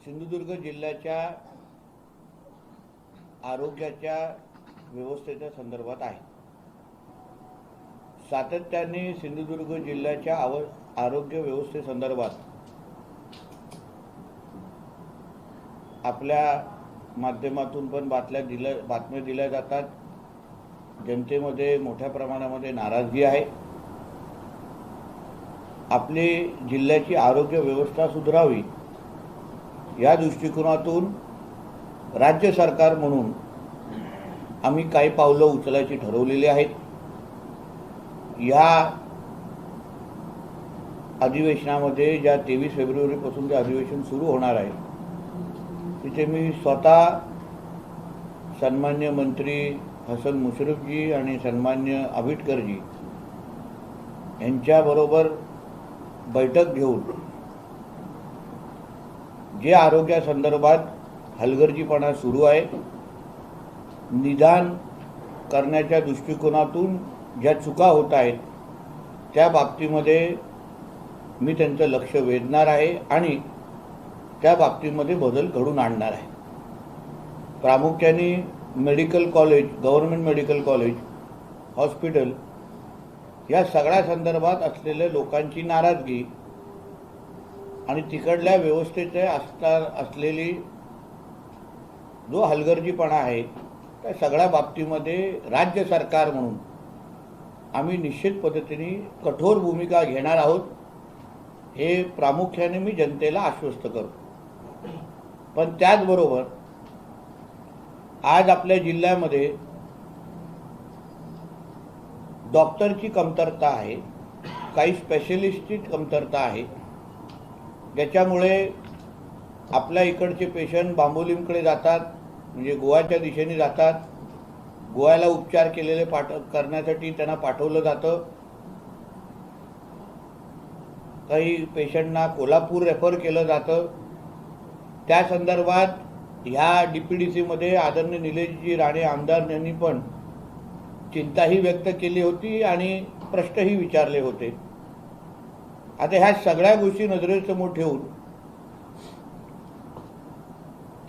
सिंधुदुर्ग जिल्ह्याच्या आरोग्याच्या व्यवस्थेच्या संदर्भात आहे। सातत्याने सिंधुदुर्ग जिल्ह्याच्या आरोग्य व्यवस्थेसंदर्भात आपल्या माध्यमातून पण बातम्या दिल्या जातात। जनतेमध्ये मोठ्या प्रमाणामध्ये नाराजगी आहे। आपली जिल्ह्याची आरोग्य व्यवस्था सुधारावी या दृष्टिकोनातून राज्य सरकार म्हणून आम्ही काही पावलं उचलायची ठरवलेली आहेत। या अधिवेशनामध्ये ज्या 23 फेब्रुवारीपासून जे अधिवेशन सुरू होणार आहे तिथे मी स्वतः सन्मान्य मंत्री हसन मुश्रीफजी आणि सन्मान्य आबिटकरजी यांच्याबरोबर बैठक घेऊन जे आरोग्यासंदर्भात हलगर्जीपणा सुरू आहे, निदान करण्याच्या दृष्टिकोनातून ज्या चुका होत आहेत त्या बाबतीमध्ये मी त्यांचं लक्ष वेधणार आहे आणि त्या बाबतीमध्ये बदल घडून आणणार आहे। प्रामुख्याने medical college, government medical college, hospital या सगळ्या संदर्भात असलेल्या लोकांची नाराजगी आणि तिकडल्या व्यवस्थेचे असलेली जो हलगर्जीपणा आहे त्या सगळ्या बाबतीमध्ये राज्य सरकार म्हणून आम्ही निश्चित पद्धतीने कठोर भूमिका घेणार आहोत, हे प्रामुख्याने मी जनतेला आश्वस्त करतो। पण त्याचबरोबर आज आपल्या जिल्ह्यामध्ये डॉक्टरची कमतरता आहे, काही स्पेशलिस्टची कमतरता आहे, ज्याच्यामुळे आपल्या इकडचे पेशंट बांबोलीमकडे जातात, म्हणजे गोव्याच्या दिशेने जातात। गोव्याला उपचार केलेले करण्यासाठी त्यांना पाठवलं जातं। काही पेशंटना कोल्हापूर रेफर केलं जातं। त्या संदर्भात ह्या DPDCमध्ये आदरणीय निलेशजी राणे आमदार यांनी पण चिंताही व्यक्त केली होती आणि प्रश्नही विचारले होते। आता ह्या सगळ्या गोष्टी नजरेसमोर ठेवून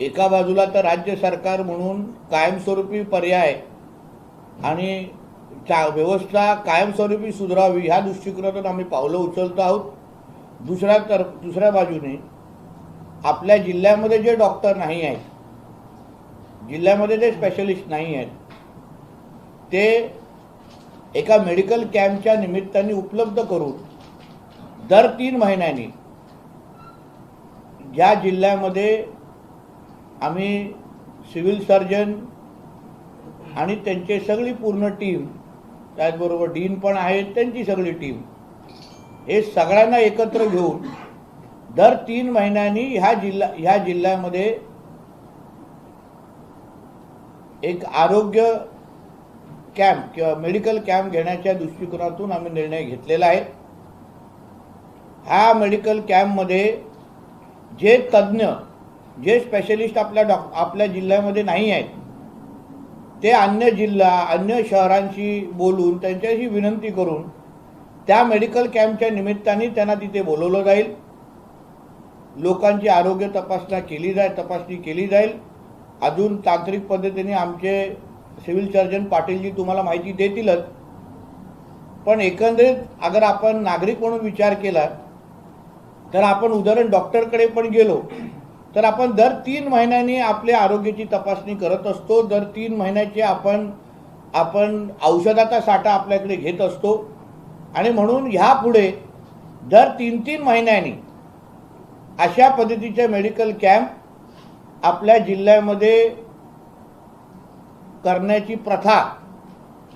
एका बाजूला तर राज्य सरकार म्हणून कायमस्वरूपी पर्याय आणि व्यवस्था कायमस्वरूपी सुधारावी ह्या दृष्टिकोनातून आम्ही पावलं उचलतो आहोत। दुसऱ्या बाजूने आपल्या जिल्ह्यामध्ये जे डॉक्टर नाही आहेत, जिल्ह्यामध्ये जे स्पेशलिस्ट नाही आहेत, ते एका मेडिकल कॅम्पच्या निमित्ताने उपलब्ध करून दर 3 महिन्यांनी ज्या जिल्ह्यामध्ये आम्ही सिव्हिल सर्जन आणि त्यांची सगळी पूर्ण टीम, त्याचबरोबर डीन पण आहेत, त्यांची सगळी टीम, हे सगळ्यांना एकत्र घेऊन दर 3 महिन्यांनी ह्या जिल्ह्यामध्ये एक आरोग्य कॅम्प किंवा मेडिकल कॅम्प घेण्याच्या दृष्टिकोनातून आम्ही निर्णय घेतलेला आहे। ह्या मेडिकल कॅम्पमध्ये जे तज्ज्ञ, जे स्पेशलिस्ट आपल्या जिल्ह्यामध्ये नाही आहेत, ते अन्य शहरांशी बोलून त्यांच्याशी विनंती करून त्या मेडिकल कॅम्पच्या निमित्ताने त्यांना तिथे बोलवलं जाईल। लोकांची आरोग्य तपासणी केली जाईल। अजून तांत्रिक पद्धतीने आमचे सिव्हिल सर्जन पाटीलजी तुम्हाला माहिती देतीलच, पण एकंदरीत अगर आपण नागरिक म्हणून विचार केला तर आपण उदाहरण डॉक्टरकडे पण गेलो तर आपण दर 3 महिन्यांनी आपल्या आरोग्याची तपासणी करत असतो। दर 3 महिन्याचे आपण औषधाचा साठा आपल्याकडे घेत असतो आणि म्हणून ह्यापुढे दर 3-3 महिन्यांनी अशा पद्धतीचे मेडिकल कॅम्प आपल्या जिल्ह्यामध्ये करण्याची प्रथा,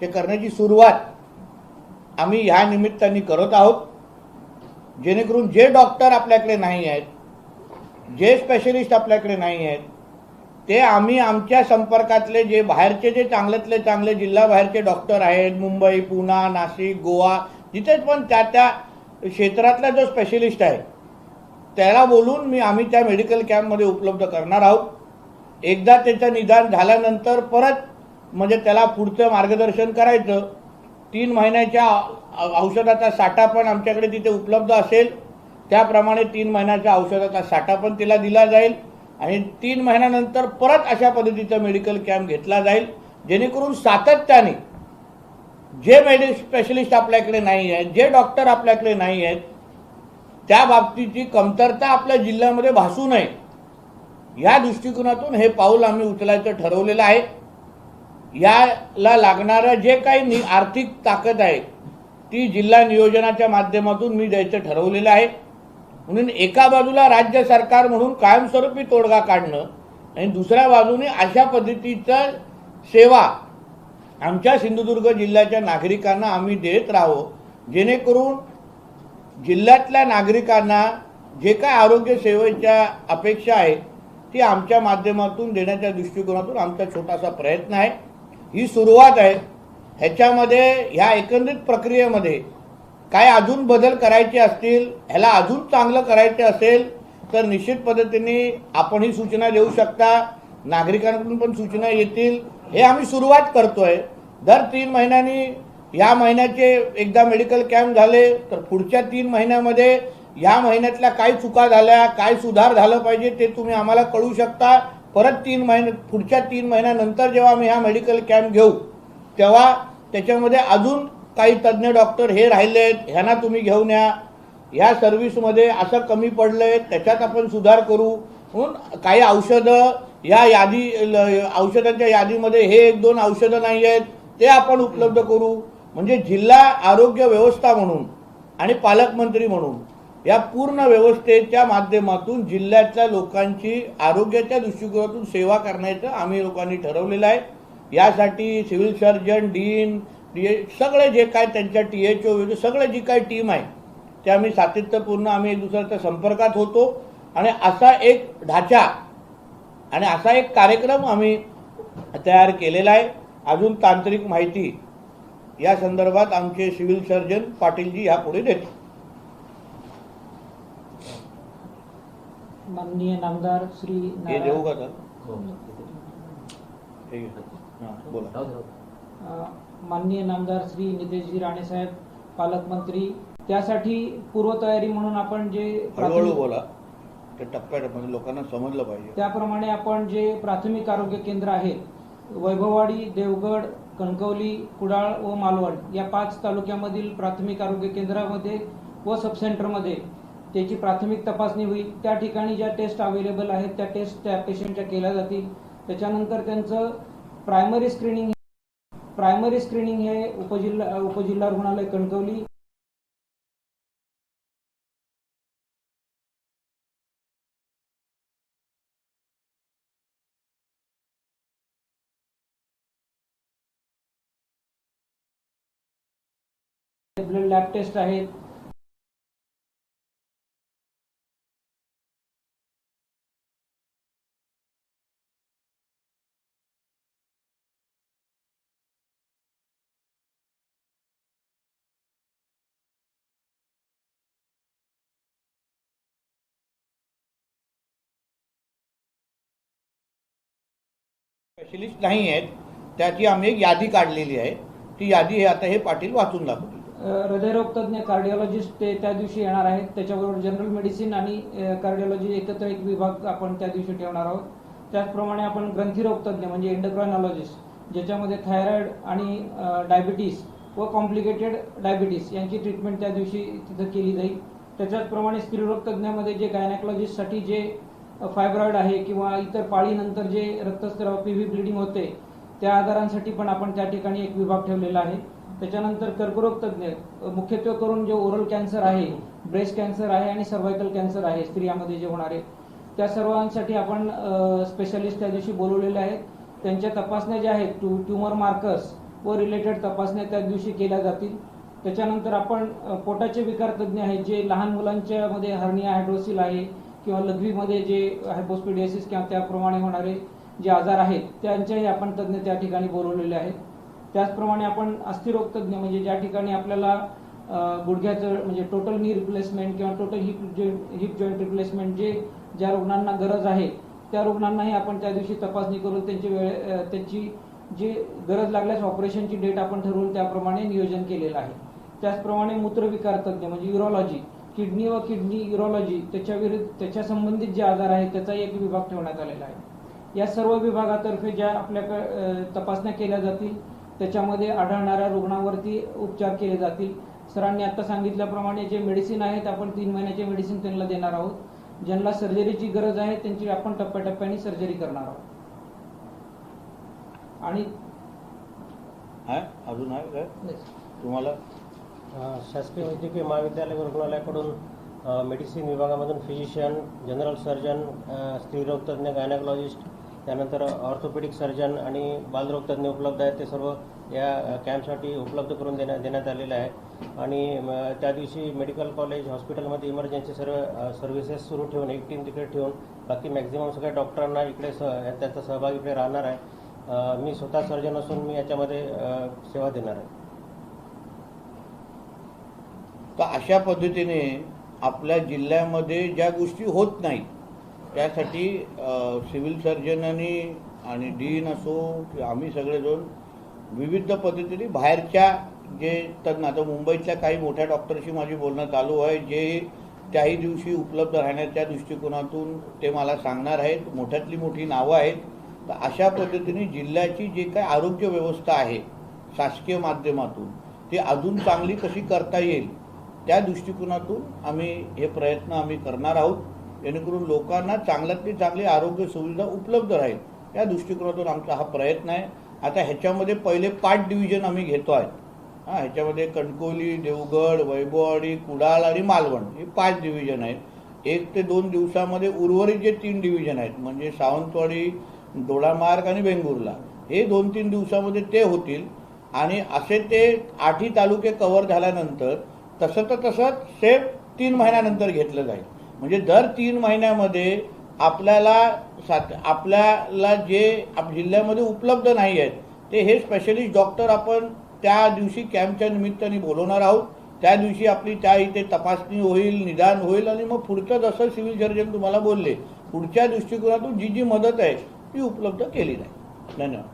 हे करण्याची सुरुवात आम्ही ह्या निमित्ताने करत आहोत, जेणेकरून जे डॉक्टर आपल्याकडे नाही आहेत, जे स्पेशलिस्ट आपल्याकडे नाही आहेत, ते आम्ही आमच्या संपर्कातले जे बाहेरचे जे चांगल्यातले चांगले जिल्ह्याबाहेरचे डॉक्टर आहेत, मुंबई, पुणे, नाशिक, गोवा, जिथे पण त्या क्षेत्रातला जो स्पेशलिस्ट आहे त्याला बोलून आम्ही त्या मेडिकल कॅम्पमध्ये उपलब्ध करणार आहोत। एकदा त्याचं निदान झाल्यानंतर परत म्हणजे त्याला पुढचं मार्गदर्शन करायचं। 3 महिन्याच्या औषधाचा साठा पण आमच्याकडे तिथे उपलब्ध असेल, त्याप्रमाणे 3 महिन्याच्या औषधाचा साठा पण तिला दिला जाईल आणि 3 महिन्यानंतर परत अशा पद्धतीचा मेडिकल कॅम्प घेतला जाईल, जेणेकरून सातत्याने जे स्पेशलिस्ट आपल्याकडे नाही आहेत, जे डॉक्टर आपल्याकडे नाही आहेत, त्या बाबतीची कमतरता आपल्या जिल्ह्यामध्ये भासू नये, या दृष्टिकोनातून हे पाऊल आम्ही उचलायचं ठरवलेलं आहे. याला लागणारं जे काही आर्थिक ताकद आहे ती जिल्हा नियोजनाच्या माध्यमातून मी द्यायचं ठरवलेलं आहे. म्हणून एका बाजूला राज्य सरकार म्हणून कायमस्वरूपी तोडगा काढणं आणि दुसऱ्या बाजूने अशा पद्धतीचं सेवा आमच्या सिंधुदुर्ग जिल्ह्याच्या नागरिकांना आम्ही देत राहू, जेणेकरून जिल्ह्यातल्या नागरिकांना जे काय आरोग्य सेवेच्या अपेक्षा आहे ती आमच्या माध्यमातून देण्याच्या दृष्टिकोनातून आमचा छोटासा प्रयत्न आहे. ही सुरुवात आहे. ह्याच्यामध्ये ह्या एकंदरीत प्रक्रियेमध्ये काय अजून बदल करायचे असतील, ह्याला अजून चांगलं करायचे असेल तर निश्चित पद्धतीने आपणही सूचना देऊ शकता, नागरिकांकडून पण सूचना येतील. हे आम्ही सुरुवात करतोय. दर 3 महिन्यांनी या महिन्याचे एकदा मेडिकल कॅम्प झाले तर पुढच्या 3 महिन्यामध्ये या महिन्यातल्या काय चुका झाल्या, काय सुधार झालं पाहिजे ते तुम्ही आम्हाला कळू शकता. परत 3 महिने पुढच्या 3 महिन्यानंतर जेव्हा आम्ही हा मेडिकल कॅम्प घेऊ तेव्हा त्याच्यामध्ये अजून काही तज्ज्ञ डॉक्टर हे राहिलेत, ह्यांना तुम्ही घेऊन या, ह्या सर्व्हिसमध्ये असं कमी पडलंय त्याच्यात आपण सुधार करू. म्हणून काही औषधं या औषधांच्या यादीमध्ये हे 1-2 औषधं नाही आहेत ते आपण उपलब्ध करू. म्हणजे जिल्हा आरोग्य व्यवस्था म्हणून आणि पालकमंत्री म्हणून या पूर्ण व्यवस्थेच्या माध्यमातून जिल्ह्यातल्या लोकांची आरोग्याच्या दृष्टिकोनातून सेवा करण्याचं आम्ही लोकांनी ठरवलेलं आहे. यासाठी सिव्हिल सर्जन, डीन, सगळे जे काय त्यांच्या THO सगळे जी काय टीम आहे ते आम्ही सातत्यपूर्ण आम्ही एक दुसऱ्याच्या संपर्कात होतो आणि असा एक ढाचा आणि असा एक कार्यक्रम आम्ही तयार केलेला आहे. अजून तांत्रिक माहिती या संदर्भात आमचे सिव्हिल सर्जन पाटीलजी यापुढे देतील. माननीय नामदार श्री हे देऊ का सर? बोला. माननीय नामदार श्री नितेशजी राणे साहेब, पालकमंत्री, त्यासाठी पूर्वतयारी म्हणून आपण जे हळूहळू बोला, ते टप्प्याटप्प्याने लोकांना समजलं पाहिजे. त्याप्रमाणे आपण जे प्राथमिक आरोग्य केंद्र आहेत, वैभववाडी, देवगड, कणकवली, कुडाळ व मालवण या 5 तालुक्यामधील प्राथमिक आरोग्य केंद्रामध्ये व सबसेंटरमध्ये त्याची प्राथमिक तपासणी होईल. त्या ठिकाणी ज्या टेस्ट अवेलेबल आहेत त्या टेस्ट त्या पेशंटच्या केल्या जातील. त्याच्यानंतर त्यांचं प्रायमरी स्क्रीनिंग हे उपजिल्हा रुग्णालय कणकवली, ब्लड लॅब टेस्ट आहेत. स्पेशलिस्ट नाही आहेत त्याची आम्ही एक यादी काढलेली आहे. ती यादी हे आता हे पाटील वाचून दाखवतील. हृदयरोग तज्ञ कार्डिओलॉजिस्ट ते त्या दिवशी येणार आहेत. त्याच्याबरोबर जनरल मेडिसिन आणि कार्डिओलॉजी एकत्र एक विभाग आपण त्या दिवशी ठेवणार आहोत. त्याचप्रमाणे आपण ग्रंथीरोग तज्ञ म्हणजे एंडोक्रायनॉलॉजिस्ट, ज्याच्यामध्ये थायरॉइड आणि डायबिटीस व कॉम्प्लिकेटेड डायबिटीस यांची ट्रीटमेंट त्या दिवशी तिथं केली जाईल. त्याच्याचप्रमाणे स्त्रीरोग तज्ञामध्ये जे गायनेकोलॉजिस्टसाठी जे फायब्रॉइड आहे किंवा इतर पाळीनंतर जे रक्तस्त्राव PV ब्लिडिंग होते त्या आजारांसाठी पण आपण त्या ठिकाणी एक विभाग ठेवलेला आहे. त्याच्यानंतर कर्करोग तज्ञ, मुख्यत्वे करून जे ओरल कॅन्सर आहे, ब्रेस्ट कॅन्सर आहे आणि सर्वायकल कॅन्सर आहे स्त्रियांमध्ये जे होणारे, त्या सर्वांसाठी आपण स्पेशलिस्ट त्या दिवशी बोलवलेले आहेत. त्यांच्या तपासण्या ज्या आहेत ट्यूमर मार्कर्स व रिलेटेड तपासण्या त्या दिवशी केल्या जातील. त्याच्यानंतर आपण पोटाचे विकार तज्ञ आहेत, जे लहान मुलांच्या मध्ये हर्निया हायड्रोसिल आहे किंवा लघवीमध्ये जे हायपोस्पिडियासिस किंवा त्याप्रमाणे होणारे जे आजार आहेत त्यांच्याही आपण तज्ञ त्या ठिकाणी बोलवलेले आहेत. त्याचप्रमाणे आपण अस्थिरोग तज्ञ म्हणजे ज्या ठिकाणी आपल्याला गुडघ्याचं म्हणजे टोटल नी रिप्लेसमेंट किंवा टोटल हिप जॉईंट रिप्लेसमेंट जे ज्या रुग्णांना गरज आहे त्या रुग्णांनाही आपण त्या दिवशी तपासणी करून त्यांची जी गरज लागल्यास ऑपरेशनची डेट आपण ठरवून त्याप्रमाणे नियोजन केलेलं आहे. त्याचप्रमाणे मूत्रविकार तज्ञ म्हणजे युरोलॉजी किडनी व किडनी युरोलॉजी त्याच्या संबंधित जे आजार आहेत त्याचा एक विभाग ठेवण्यात आलेला आहे. या सर्व विभागातर्फे ज्या आपल्याकडे तपासण्या केल्या जातील त्याच्यामध्ये आढळणाऱ्या रुग्णांवरती उपचार केले जातील. सरांनी आता सांगितल्याप्रमाणे जे मेडिसिन आहेत आपण 3 महिन्याचे मेडिसिन त्यांना देणार आहोत. ज्यांना सर्जरीची गरज आहे त्यांची आपण टप्प्याटप्प्याने सर्जरी करणार आहोत. आणि अजून आहे काय तुम्हाला? शासकीय वैद्यकीय महाविद्यालय व रुग्णालयाकडून मेडिसिन विभागामधून फिजिशियन, जनरल सर्जन, स्त्रीरोगतज्ञ, गायनेकॉलॉजिस्ट, त्यानंतर ऑर्थोपेडिक सर्जन आणि बालरोगतज्ञ उपलब्ध आहेत. ते सर्व या कॅम्पसाठी उपलब्ध करून देण्यात आलेलं आहे. आणि त्या दिवशी मेडिकल कॉलेज हॉस्पिटलमध्ये इमर्जन्सी सर्व्हिसेस सुरू ठेवून एक टीम तिकडे ठेवून बाकी मॅक्झिमम सगळ्या डॉक्टरांना इकडे त्यांचा सहभाग इकडे राहणार आहे. मी स्वतः सर्जन असून मी याच्यामध्ये सेवा देणार आहे. तर अशा पद्धतीने आपल्या जिल्ह्यामध्ये ज्या गोष्टी होत नाहीत त्यासाठी सिव्हिल सर्जनांनी आणि डीन असो किंवा आम्ही सगळेजण विविध पद्धतीने बाहेरच्या जे तज्ञ, आता मुंबईतल्या काही मोठ्या डॉक्टरशी माझी बोलणं चालू आहे जे त्याही दिवशी उपलब्ध राहण्याच्या दृष्टिकोनातून ते मला सांगणार आहेत. मोठ्यातली मोठी नावं आहेत. तर अशा पद्धतीने जिल्ह्याची जी काय आरोग्य व्यवस्था आहे शासकीय माध्यमातून ती अजून चांगली कशी करता येईल त्या दृष्टिकोनातून आम्ही हे प्रयत्न आम्ही करणार आहोत, जेणेकरून लोकांना चांगल्यातली चांगली आरोग्य सुविधा उपलब्ध राहील या दृष्टिकोनातून आमचा हा प्रयत्न आहे. आता ह्याच्यामध्ये पहिले 5 डिव्हिजन आम्ही घेतो आहे. ह्याच्यामध्ये कणकवली, देवगड, वैभववाडी, कुडाळ आणि मालवण हे 5 डिव्हिजन आहेत. 1 ते 2 दिवसामध्ये उर्वरित जे 3 डिव्हिजन आहेत म्हणजे सावंतवाडी, दोडामार्ग आणि वेंगुर्ला हे 2-3 दिवसामध्ये ते होतील. आणि असे ते 8ही तालुके कव्हर झाल्यानंतर तसंच सेफ 3 महिन्यानंतर घेतलं जाईल. म्हणजे दर 3 महिन्यामध्ये आपल्याला जे जिल्ह्यामध्ये उपलब्ध नाही आहेत ते हे स्पेशलिस्ट डॉक्टर आपण त्या दिवशी कॅम्पच्या निमित्ताने बोलवणार आहोत. त्या दिवशी आपली त्या इथे तपासणी होईल, निदान होईल आणि मग पुढचं जसं सिव्हिल सर्जन तुम्हाला बोलले पुढच्या दृष्टिकोनातून जी जी मदत आहे ती उपलब्ध केली जाईल. धन्यवाद.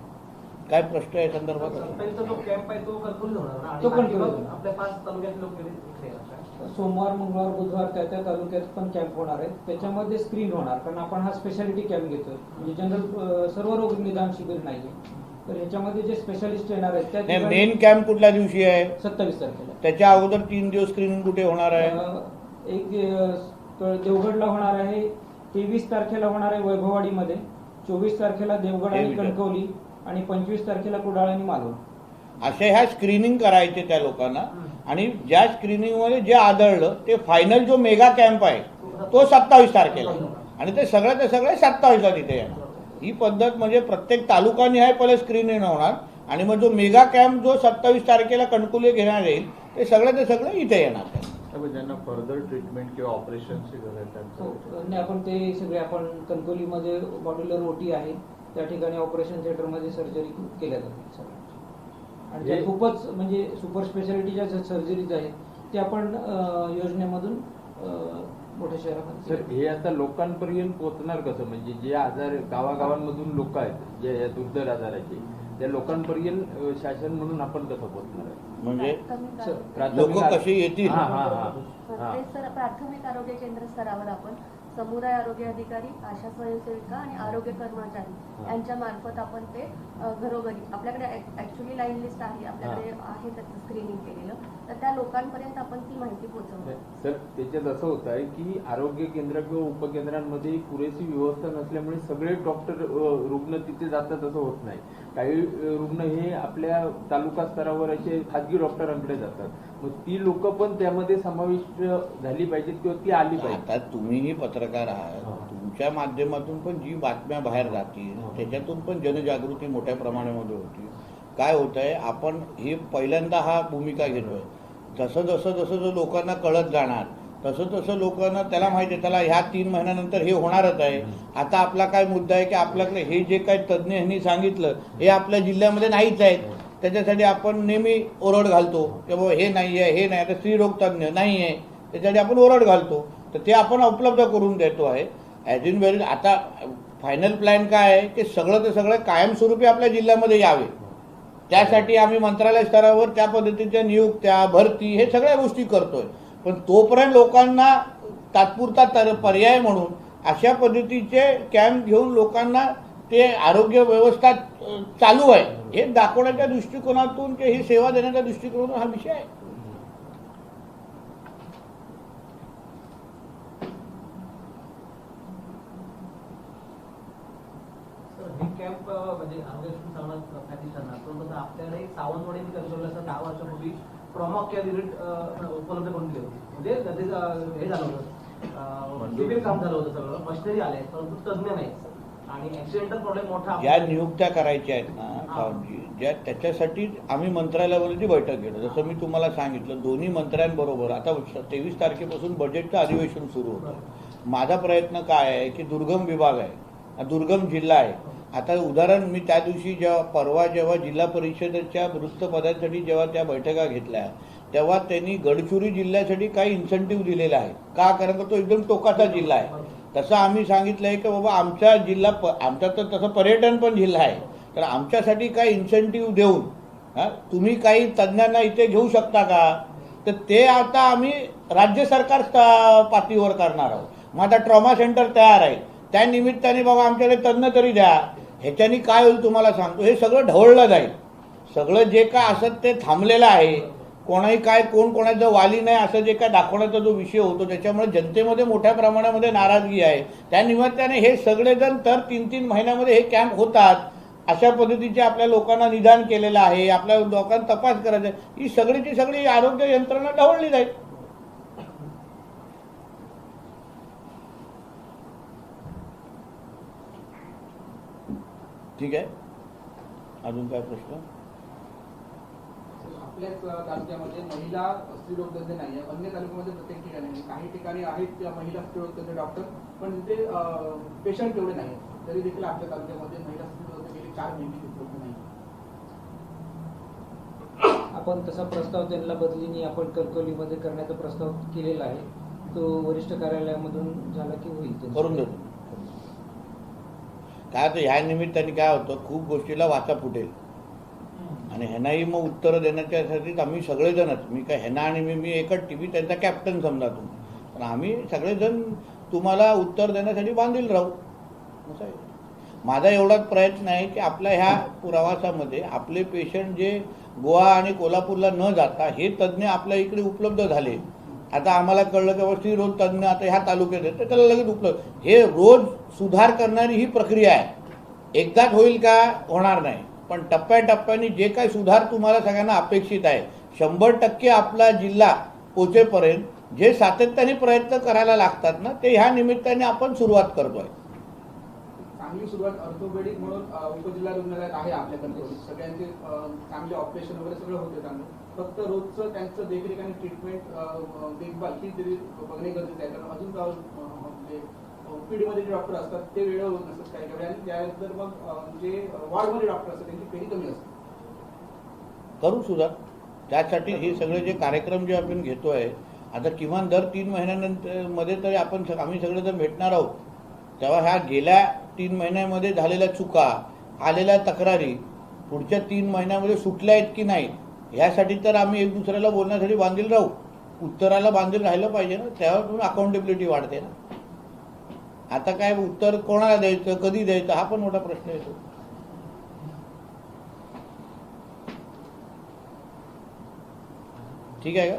काय प्रश्न आहे संदर्भात? जो कॅम्प आहे तो कंट्रोल होणार ना? तो control होणार. आपल्या 5 तालुक्यातले लोक इकडे येणार. सोमवार, मंगळवार, बुधवार त्या तालुक्यात पण कॅम्प होणार आहे. त्याच्यामध्ये स्क्रीन होणार कारण आपण हा स्पेशालिटी कॅम्प घेतोय म्हणजे जनरल सर्व रोग निदान शिबिर नाहीये. तर ह्याच्यामध्ये जे स्पेशालिस्ट येणार आहेत त्या मेन कॅम्प कुठल्या दिवशी आहे? 27 तारखेला. त्याच्या अगोदर 3 दिवस स्क्रीनिंग कुठे होणार आहे? एक देवगडला होणार आहे, 23 तारखेला होणार आहे वैभववाडीमध्ये, 24 तारखेला देवगड आणि कणकवली आणि 25 तारखेला कुडाळ आणि मालवण. असे ह्या स्क्रीनिंग करायचे त्या लोकांना. आणि ज्या स्क्रीनिंगमध्ये जे आढळलं ते फायनल जो मेगा कॅम्प आहे तो 27 तारखेला आणि ते सगळं 27ला तिथे येणार. ही पद्धत म्हणजे प्रत्येक तालुकानिहाय पहिले स्क्रीनिंग होणार आणि मग जो मेगा कॅम्प जो 27 तारखेला कणकुले घेणार येईल ते सगळं इथे येणार. ज्यांना फर्दर ट्रीटमेंट किंवा ऑपरेशनची गरज आहे आपण ते सगळे आपण कणकवलीमध्ये मॉड्युलर ओटी आहे त्या ठिकाणी ऑपरेशन थिएटरमध्ये सर्जरी केल्या जातील सगळ्यांची. आणि त्या खूपच म्हणजे सुपर स्पेशालिटीच्या सर्जरीज आहेत ते आपण योजनेमधून मोठ्या शहरामध्ये. सर हे आता लोकांपर्यंत पोहोचणार कसं? म्हणजे जे आजार गावागावांमधून लोक आहेत जे या दुर्धर आजाराचे त्या लोकांपर्यंत शासन म्हणून आपण कसं पोहोचणार आहे? म्हणजे प्राथमिक लोक कशी येतील? ते सर प्राथमिक आरोग्य केंद्र स्तरावर आपण समुदाय आरोग्य अधिकारी, आशा स्वयंसेविका आणि आरोग्य कर्मचारी यांच्या मार्फत आपण ते घरोघरी आपल्याकडे ऍक्च्युअली लाईन लिस्ट आहे आपल्याकडे आहे त्याचं स्क्रीनिंग केलेलं तर त्या लोकांपर्यंत आपण ती माहिती पोहोचवतो. सर त्याच्यात असं होत आहे की आरोग्य केंद्र किंवा उपकेंद्रांमध्ये पुरेशी व्यवस्था नसल्यामुळे सगळे डॉक्टर रुग्ण तिथे जातात असं होत नाही. काही रुग्ण हे आपल्या तालुका स्तरावर असे खाजगी डॉक्टरांकडे जातात. मग ती लोक पण त्यामध्ये समाविष्ट झाली पाहिजेत किंवा ती आली पाहिजे. आता तुम्हीही पत्रकार आहात, तुमच्या माध्यमातून पण जी बातम्या बाहेर जातील त्याच्यातून पण जनजागृती मोठ्या प्रमाणामध्ये होती. काय होत आहे आपण हे पहिल्यांदा हा भूमिका घेतोय. जसं लोकांना कळत जाणार तसं लोकांना त्याला माहिती आहे त्याला ह्या 3 महिन्यानंतर हे होणारच आहे. आता आपला काय मुद्दा आहे की आपल्याकडे हे जे काही तज्ज्ञ यांनी सांगितलं हे आपल्या जिल्ह्यामध्ये नाहीच आहेत. त्याच्यासाठी आपण नेहमी ओरड घालतो की बाबा हे नाही आहे, हे नाही. आता स्त्रीरोग तज्ज्ञ नाही आहे त्याच्यासाठी आपण ओरड घालतो. तर ते आपण उपलब्ध करून देतो आहे ॲज इन व्हेरी. आता फायनल प्लॅन काय आहे की सगळं कायमस्वरूपी आपल्या जिल्ह्यामध्ये यावे. त्यासाठी आम्ही मंत्रालय स्तरावर त्या पद्धतीच्या नियुक्त्या, भरती हे सगळ्या गोष्टी करतोय. पण तोपर्यंत लोकांना तात्पुरता पर्याय म्हणून अशा पद्धतीचे कॅम्प घेऊन लोकांना ते आरोग्य व्यवस्था चालू आहे हे दाखवण्याच्या दृष्टिकोनातून ही सेवा देण्याच्या दृष्टिकोनातून हा विषय आहे. हे कॅम्प म्हणजे आरोग्य चांगला प्रॅक्टिस करणार परंतु आपल्याकडे सावंतवाडी कंट्रोल असं 10 वर्षापूर्वी ट्रॉमा केअर युनिट उपलब्ध करून दिले होते. म्हणजे त्याचे हे झालं होतं शिबिर काम झालं होतं, सगळं मशिनरी आले परंतु तज्ज्ञ नाही आणि ऍक्सिडेंटल प्रॉब्लेम मोठा ज्या नियुक्त्या करायच्या आहेत ना सावंतजी, ज्या त्याच्यासाठी आम्ही मंत्रालयावरची बैठक घेतो. जसं मी तुम्हाला सांगितलं दोन्ही मंत्र्यांबरोबर आता 23 तारखेपासून बजेटचं अधिवेशन सुरू होतं. माझा प्रयत्न काय आहे की दुर्गम विभाग आहे, दुर्गम जिल्हा आहे. आता उदाहरण मी त्या दिवशी जेव्हा जिल्हा परिषदेच्या वृत्तपदांसाठी जेव्हा त्या बैठका घेतल्या तेव्हा त्यांनी गडचिरोली जिल्ह्यासाठी काही इन्सेंटिव्ह दिलेला आहे का, कारण तो एकदम टोकाचा जिल्हा आहे. तसं आम्ही सांगितलं आहे की बाबा आमचा जिल्हा आमचा तर तसं पर्यटन पण जिल्हा आहे, तर आमच्यासाठी काही इन्सेंटिव्ह देऊन तुम्ही काही तज्ज्ञांना इथे घेऊ शकता का, तर ते आता आम्ही राज्य सरकार पातळीवर करणार आहोत. मग आता ट्रॉमा सेंटर तयार आहे, त्या निमित्ताने बाबा आमच्याकडे तज्ज्ञ तरी द्या. ह्याच्यानी काय होईल तुम्हाला सांगतो, हे सगळं ढवळलं जाईल. सगळं जे काय असत ते थांबलेलं आहे. कोणाही काय कोण कोणाचं वाली नाही असं जे काय दाखवण्याचा जो विषय होतो त्याच्यामुळे जनतेमध्ये मोठ्या प्रमाणामध्ये नाराजगी आहे. त्या निमित्ताने हे सगळेजण तर 3-3 महिन्यामध्ये हे कॅम्प होतात. अशा पद्धतीचे आपल्या लोकांना निदान केलेलं आहे, आपल्या लोकांना तपास करायचा आहे. ही सगळीची सगळी आरोग्य यंत्रणा ढवळली जाईल. ठीक आहे, अजून काय प्रश्न? आपल्याच तालुक्यामध्ये महिला स्त्रीरोग तज्ञ नाही आहे, अन्य तालुक्यामध्ये प्रत्येक ठिकाणी नाही. काही ठिकाणी आहेत त्या महिला स्त्रीरोग तज्ञ डॉक्टर, पण ते पेशंट तेवढे नाही. तरी देखील आपल्या तालुक्यामध्ये महिला स्त्रीरोग तज्ञ गेली 4 महिने उपलब्ध नाही. आपण तसा प्रस्ताव त्यांना बदलीने आपण कणकवलीमध्ये करण्याचा प्रस्ताव केलेला आहे. तो वरिष्ठ कार्यालयामधून झाला की होईल करून देतो. काय तर ह्या निमित्ताने काय होतं, खूप गोष्टीला वाचा फुटेल आणि ह्यांनाही मग उत्तरं देण्याच्यासाठीच आम्ही सगळेजणच, मी काय ह्यांना आणि मी एकच टीव्ही त्यांचा कॅप्टन समजा तुम्ही, पण आम्ही सगळेजण तुम्हाला उत्तर देण्यासाठी बांधील राहू. असं आहे. माझा एवढाच प्रयत्न आहे की आपल्या ह्या प्रवासामध्ये आपले पेशंट जे गोवा आणि कोल्हापूरला न जाता हे तज्ज्ञ आपल्या इकडे उपलब्ध झाले. आता आम्हाला कळलं की स्त्रीरोग तज्ज्ञ आता ह्या तालुक्यात आहेत, तर त्याला लगेच उपलब्ध. हे रोज सुधार करणारी ही प्रक्रिया आहे. एकदाच होईल का, होणार नाही, पण टप्प्याटप्प्याने जे काही सुधार तुम्हाला सगळ्यांना अपेक्षित आहे 100% आपला जिल्हा पोचेपर्यंत जे सातत्याने प्रयत्न करायला लागतात ना, ते ह्या निमित्ताने आपण सुरुवात करतोय. चांगली सुरुवात ऑर्थोपेडिक म्हणून उपजिल्हा रुग्णालयात आहे आपल्याकडे. सगळ्यांचे चांगले ऑपरेशन वगैरे सगळं होते चांगलं. फक्त रोजचं त्यांचं देखरेख आणि ट्रीटमेंट देखभाल ही तरी बघणे गरजेचं आहे. कारण अजून ओपीडीमध्ये जे डॉक्टर असतात ते वेळेवर होत नसतात काही काही, आणि त्यानंतर मग जे वॉर्डमध्ये डॉक्टर असतात त्यांची फेरी कमी असते. करू सुद्धा त्यासाठी हे सगळे जे कार्यक्रम जे आपण घेतोय आता किमान दर 3 महिन्यानंतर मध्ये तरी आम्ही सगळेजण भेटणार आहोत. तेव्हा ह्या गेल्या 3 महिन्यामध्ये झालेल्या चुका, आलेल्या तक्रारी पुढच्या 3 महिन्यामध्ये सुटल्या आहेत की नाही ह्यासाठी तर आम्ही एक दुसऱ्याला बोलण्यासाठी बांधील राहू. उत्तराला बांधील राहिलं पाहिजे ना, त्यावर अकाउंटेबिलिटी वाढते ना. आता काय उत्तर कोणाला द्यायचं, कधी द्यायचं हा पण मोठा प्रश्न येतो. ठीक आहे का?